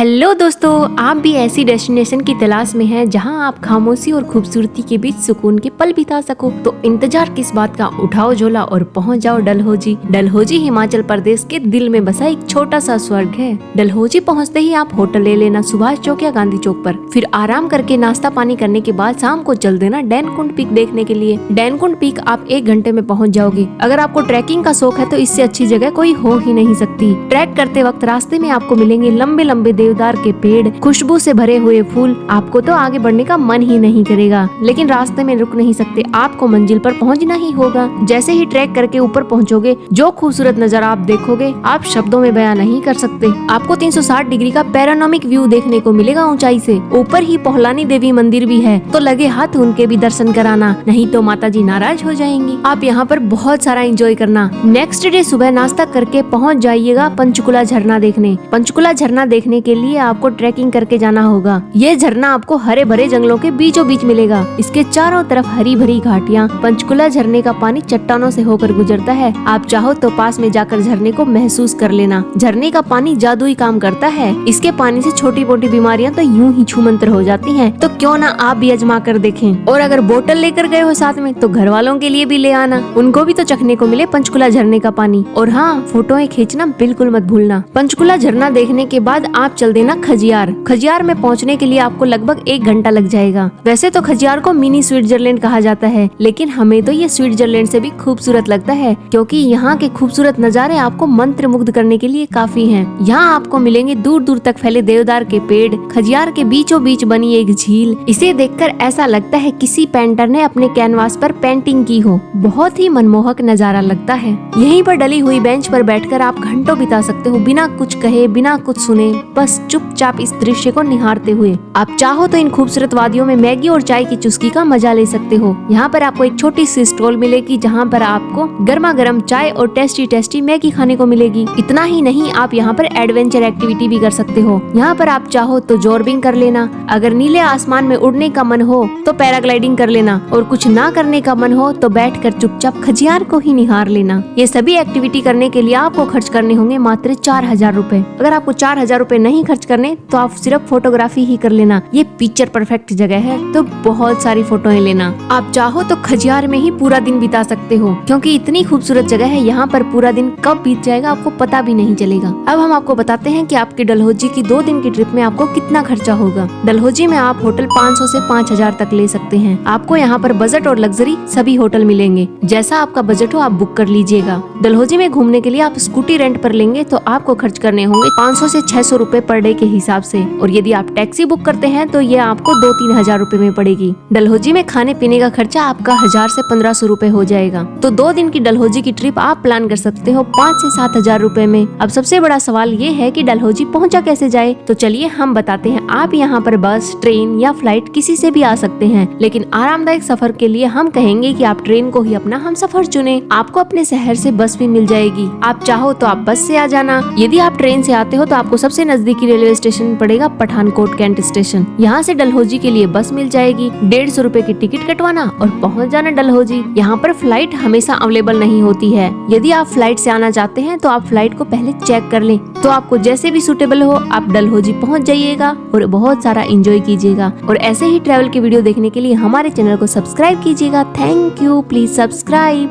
Hello दोस्तों, आप भी ऐसी डेस्टिनेशन की तलाश में हैं जहां आप खामोशी और खूबसूरती के बीच सुकून के पल बिता सको। तो इंतजार किस बात का, उठाओ झोला और पहुंच जाओ डलहौजी। डलहौजी हिमाचल प्रदेश के दिल में बसा एक छोटा सा स्वर्ग है। डलहौजी पहुंचते ही आप होटल ले लेना सुभाष चौक या गांधी चौक पर। फिर आराम करके नाश्ता पानी करने के बाद शाम को चल देना डैनकुंड पीक देखने के लिए। डैनकुंड पीक आप 1 घंटे में पहुँच जाओगे। अगर आपको ट्रैकिंग का शौक है तो इससे अच्छी जगह कोई हो ही नहीं सकती। ट्रैक करते वक्त रास्ते में आपको मिलेंगे लंबे लंबे देवदार के पेड़, खुशबू से भरे हुए फूल। आपको तो आगे बढ़ने का मन ही नहीं करेगा, लेकिन रास्ते में रुक नहीं सकते, आपको मंजिल पर पहुंचना ही होगा। जैसे ही ट्रैक करके ऊपर पहुंचोगे, जो खूबसूरत नजारा आप देखोगे आप शब्दों में बयां नहीं कर सकते। आपको 360 डिग्री का पैनोरामिक व्यू देखने को मिलेगा ऊंचाई से। ऊपर ही पोहलानी देवी मंदिर भी है, तो लगे हाथ उनके भी दर्शन कराना, नहीं तो माता जी नाराज हो जाएंगी। आप यहाँ पर बहुत सारा एंजॉय करना। नेक्स्ट डे सुबह नाश्ता करके पहुँच जाइएगा पंचकुला झरना देखने। पंचकुला झरना देखने के लिए आपको ट्रैकिंग करके जाना होगा। ये झरना आपको हरे भरे जंगलों के बीचों बीच मिलेगा। इसके चारों तरफ हरी भरी घाटियाँ। पंचकुला झरने का पानी चट्टानों से होकर गुजरता है। आप चाहो तो पास में जाकर झरने को महसूस कर लेना। झरने का पानी जादुई काम करता है। इसके पानी से छोटी मोटी बीमारियाँ तो यूं ही छूमंतर हो जाती हैं। तो क्यों ना आप भी आजमा कर देखें। और अगर बोतल लेकर गए हो साथ में तो घर वालों के लिए भी ले आना, उनको भी तो चखने को मिले पंचकुला झरने का पानी। और हाँ, फोटोएं खींचना बिल्कुल मत भूलना। पंचकुला झरना देखने के बाद आप चल देना खजियार। खजियार में पहुंचने के लिए आपको लगभग 1 घंटा लग जाएगा। वैसे तो खजियार को मिनी स्विट्जरलैंड कहा जाता है, लेकिन हमें तो ये स्विट्जरलैंड से भी खूबसूरत लगता है, क्योंकि यहाँ के खूबसूरत नज़ारे आपको मंत्र मुग्ध करने के लिए काफी हैं। यहाँ आपको मिलेंगे दूर दूर तक फैले देवदार के पेड़, खजियार के बीचों बीच बनी एक झील। इसे देखकर ऐसा लगता है किसी पेंटर ने अपने कैनवास पर पेंटिंग की हो। बहुत ही मनमोहक नजारा लगता है। यहीं पर डली हुई बेंच पर बैठकर आप घंटों बिता सकते हो, बिना कुछ कहे, बिना कुछ सुने, बस चुपचाप इस दृश्य को निहारते हुए। आप चाहो तो इन खूबसूरत वादियों में मैगी और चाय की चुस्की का मजा ले सकते हो। यहाँ पर आपको एक छोटी सी स्टॉल मिलेगी जहाँ पर आपको गर्मा गर्म चाय और टेस्टी टेस्टी मैगी खाने को मिलेगी। इतना ही नहीं, आप यहाँ पर एडवेंचर एक्टिविटी भी कर सकते हो। यहाँ पर आप चाहो तो जॉर्बिंग कर लेना। अगर नीले आसमान में उड़ने का मन हो तो पैराग्लाइडिंग कर लेना, और कुछ ना करने का मन हो तो बैठकर चुपचाप खजियार को ही निहार लेना। ये सभी एक्टिविटी करने के लिए आपको खर्च करने होंगे मात्र 4000 रूपए। अगर आपको 4000 रूपए नहीं खर्च करने तो आप सिर्फ फोटोग्राफी ही कर लेना। ये पिक्चर परफेक्ट जगह है, तो बहुत सारी फोटोएं लेना। आप चाहो तो खजियार में ही पूरा दिन बिता सकते हो, क्योंकि इतनी खूबसूरत जगह है। यहाँ पर पूरा दिन कब बीत जाएगा आपको पता भी नहीं चलेगा। अब हम आपको बताते हैं कि आपकी डलहौजी की 2 दिन की ट्रिप में आपको कितना खर्चा होगा। डलहौजी में आप होटल 500 से 5000 तक ले सकते हैं। आपको यहाँ पर बजट और लग्जरी सभी होटल मिलेंगे। जैसा आपका बजट हो आप बुक कर लीजिएगा। डलहौजी में घूमने के लिए आप स्कूटी रेंट पर लेंगे तो आपको खर्च करने होंगे 500 से 600 रूपए पर डे के हिसाब से। और यदि आप टैक्सी बुक करते हैं तो ये आपको 2-3 हजार रूपए में पड़ेगी। डलहौजी में खाने पीने का खर्चा आपका 1000 से 1500 रूपए हो जाएगा। तो 2 दिन की डलहौजी की ट्रिप आप प्लान कर सकते हो 5 से 7 हजार रूपए में। अब सबसे बड़ा सवाल ये है कि डलहौजी पहुंचा कैसे जाए, तो चलिए हम बताते हैं। आप यहाँ पर बस, ट्रेन या फ्लाइट किसी से भी आ सकते हैं, लेकिन आरामदायक सफर के लिए हम कहेंगे कि आप ट्रेन को ही अपना हम सफर चुने। आपको अपने शहर से बस भी मिल जाएगी। आप चाहो तो आप बस से आ जाना। यदि आप ट्रेन से आते हो तो आपको सबसे नजदीकी रेलवे स्टेशन पड़ेगा पठानकोट कैंट स्टेशन। यहाँ से डलहौजी के लिए बस मिल जाएगी। 150 रूपए की टिकट कटवाना और पहुँच जाना डलहौजी। यहाँ पर फ्लाइट हमेशा अवेलेबल नहीं होती है। यदि आप फ्लाइट से आना चाहते हैं तो आप फ्लाइट को पहले चेक कर लें। तो आपको जैसे भी सूटेबल हो आप डलहौजी पहुँच जाइएगा और बहुत सारा एंजॉय कीजिएगा। और ऐसे ही ट्रैवल की वीडियो देखने के लिए हमारे चैनल को सब्सक्राइब कीजिएगा। Thank you, please subscribe.